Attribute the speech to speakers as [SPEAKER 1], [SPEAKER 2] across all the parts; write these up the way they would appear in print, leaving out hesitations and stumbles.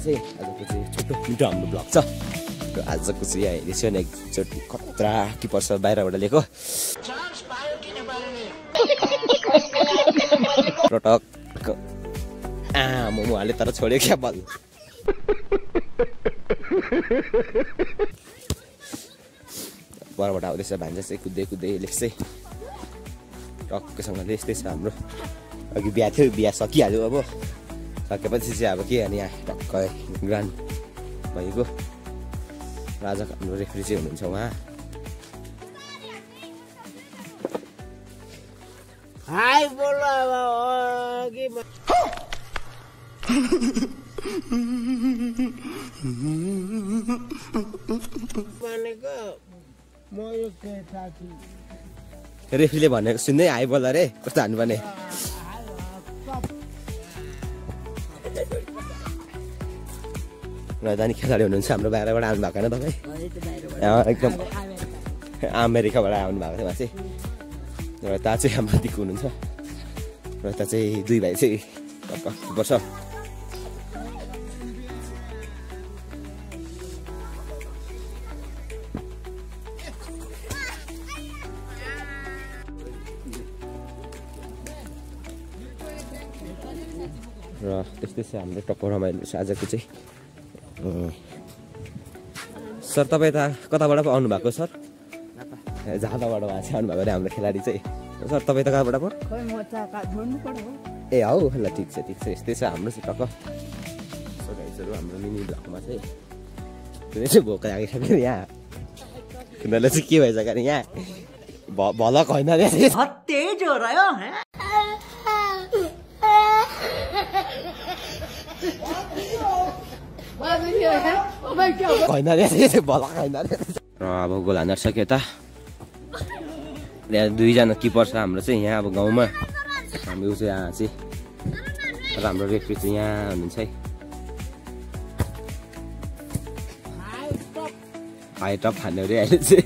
[SPEAKER 1] चाहिँ आजको चाहिँ छोटो मिठो हाम्रो ब्लग छ। आजको चाहिँ यहाँ हेरेछु नि एकचोटि खतरा किपर छ बाहिरबाट ल्याएको पटक मोमो हाले तर छोड्यो क्या बल। परबाट आउँदैछ भान्जा चाहिँ कुद्दै कुद्दै लेख्छ टक्कसँगले यस्तै छ हाम्रो। अघि बिहा थियो बिहा सकिहाल्यो अब सकेपछि चाहिँ अब के अनि यहाँ टक्क ग्रान्ड भएको राजा हाम्रो रेफ्री चाहिँ हुनुहुन्छ उहाँ।
[SPEAKER 2] हाई बोला
[SPEAKER 1] रेफ्रीले भनेको सुन्दै हाई बोल रे कस्तो हान्नुपर्ने। राजधानी खेलाडी हुनुहुन्छ हाम्रो बाहिरबाट आउनु भएको होइन तपाईँ एकदम अमेरिकाबाट आउनु भएको थियो उहाँ चाहिँ। र ता चाहिँ हाम्रो दिक्क हुनुहुन्छ र ता चाहिँ दुई भाइ चाहिँ पर्छ। र त्यस्तै छ हाम्रो टक्क रमाइलो छ आजको चाहिँ। सर तपाईँ त कताबाट पो आउनु भएको सर? झापाबाट भएको छ आउनु भएको अरे हाम्रो खेलाडी चाहिँ। सर तपाईँ त कहाँबाट पो? ए हौ ल ठिक छ यस्तै छ हाम्रो चाहिँ टक्क गाइजहरू हाम्रो मिनी ब्लकमा चाहिँ। कुनै चाहिँ भोक लागेको छ फेरि यहाँ उनीहरूलाई चाहिँ के भएछ कि यहाँ भलक होइन तेज हो रह्यो र अब गोल हान्न सक्यो त। यहाँ दुईजना किपर छ हाम्रो चाहिँ यहाँ अब गाउँमा हाम्रो चाहिँ यहाँ चाहिँ र हाम्रो रेफ्री चाहिँ यहाँ हुनुहुन्छ है। हाई टप खाने अरे अहिले चाहिँ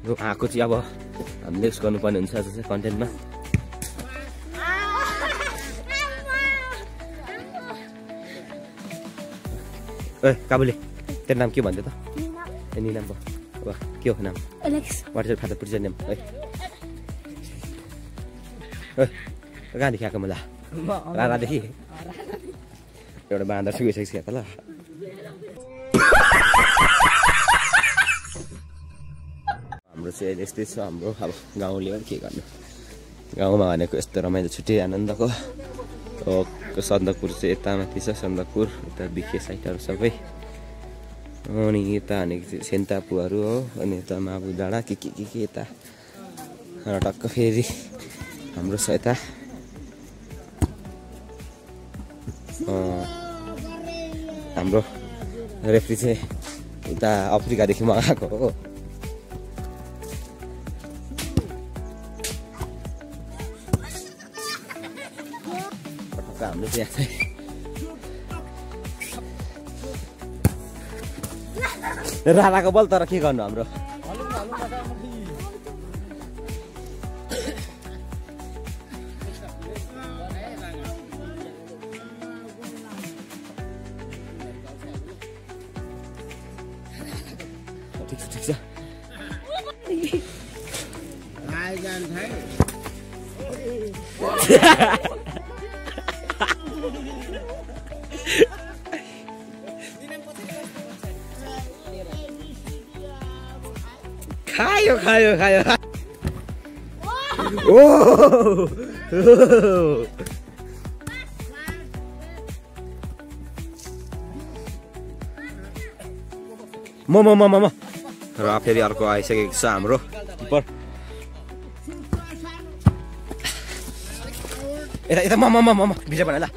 [SPEAKER 1] आएको चाहिँ अब हामीले नेक्स्ट गर्नुपर्ने हुन्छ जस्तै कन्टेन्टमा। ए काबुले तेरो नाम के भन्थ्यो त? ए नि नाम पो अब के हो नाम? वाट्सएप खाता पुर्छ नाम है। कहाँदेखि आएको मलाई राधादेखि एउटा बाँदर चाहिँ गइसकेको छ ल। हाम्रो चाहिँ अहिले यस्तै छ हाम्रो अब गाउँले के गर्नु गाउँमा भनेको यस्तो रमाइलो छुट्टै आनन्दको। सन्दकपुर चाहिँ यता माथि छ सन्दकपुर यता बिखे साइटहरू सबै अनि यता भनेको चाहिँ सेन्तापुहरू हो अनि यता माबु डाँडा के यता र टक्क फेरि हाम्रो छ यता हाम्रो रेफ्री चाहिँ उता अफ्रिकादेखि मगाएको हो। हाम्रो चाहिँ राधाको बल तर के गर्नु हाम्रो ठिक छ खायो खायो खायो ओ म र फेरि अर्को आइसकेको छ हाम्रो किपर। यता यता म भिडियो बनाए ल।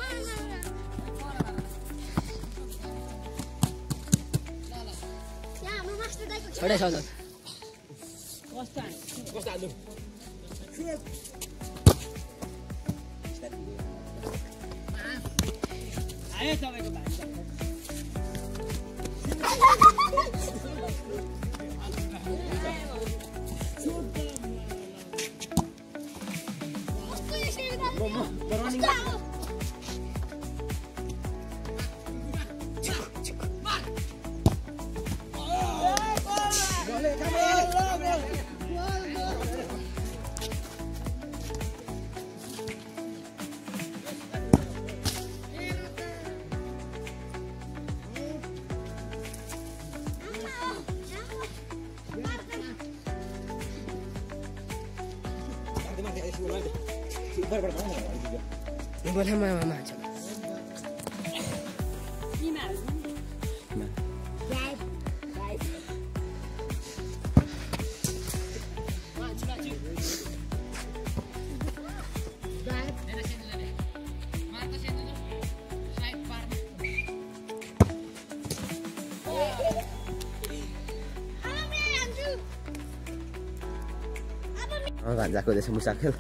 [SPEAKER 2] Boleh mama aja.
[SPEAKER 1] Nggak jago deh semusakil.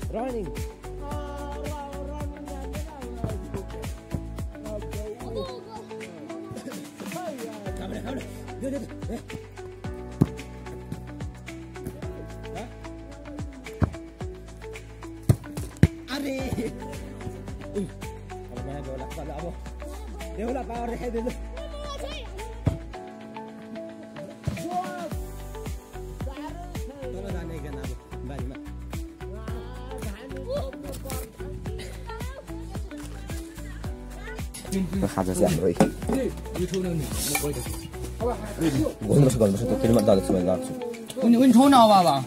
[SPEAKER 1] Running. Khá ra rồi. Gồm nó còn một cái mặt đó là sao vậy?
[SPEAKER 2] Uni thôn nào vào?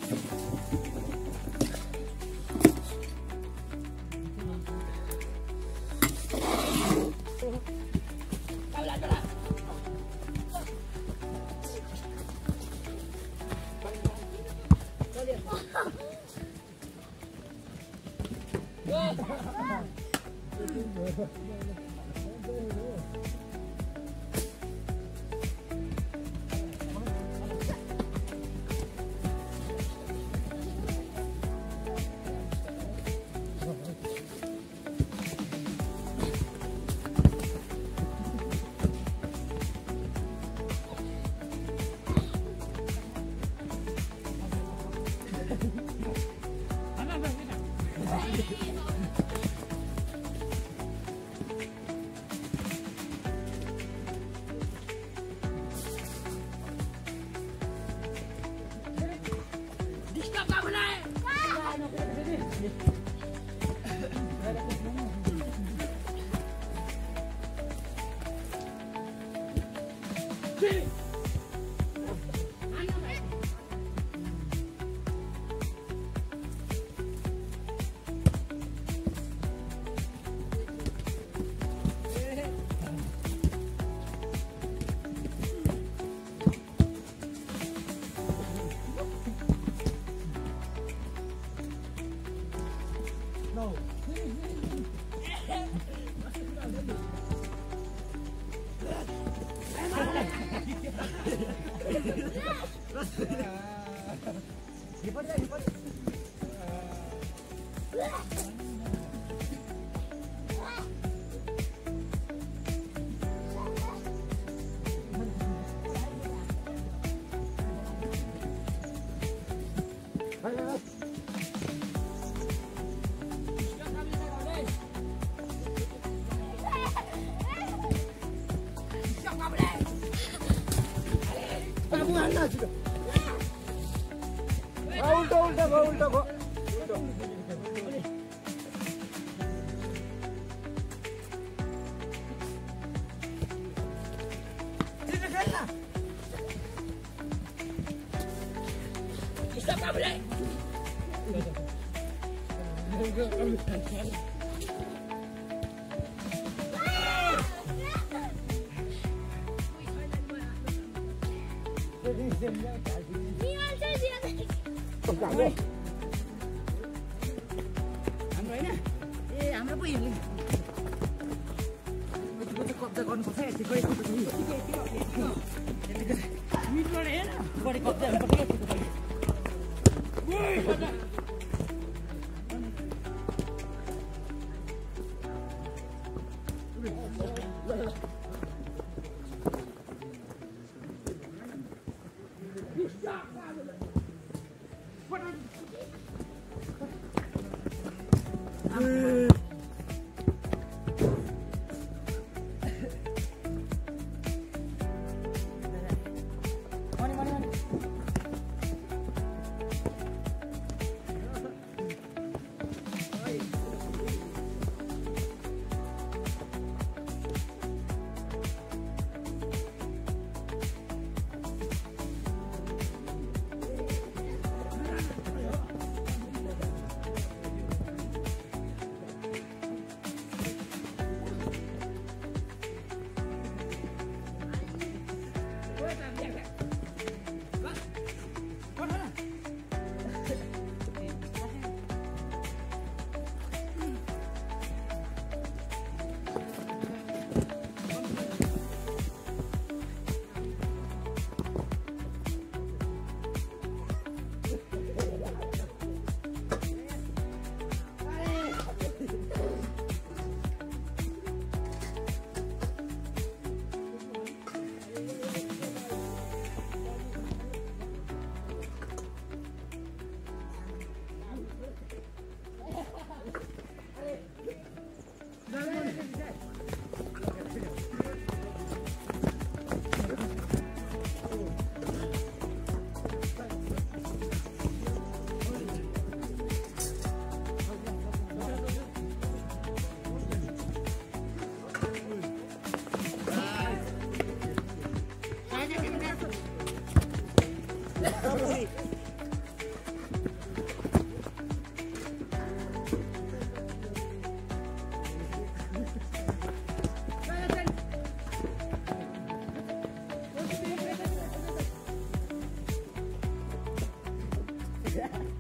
[SPEAKER 2] हाम्रो पो हेर्ने कब्जा गर्नुपर्छ यतिकै मिटबाट हेर बढी कब्जा Yeah.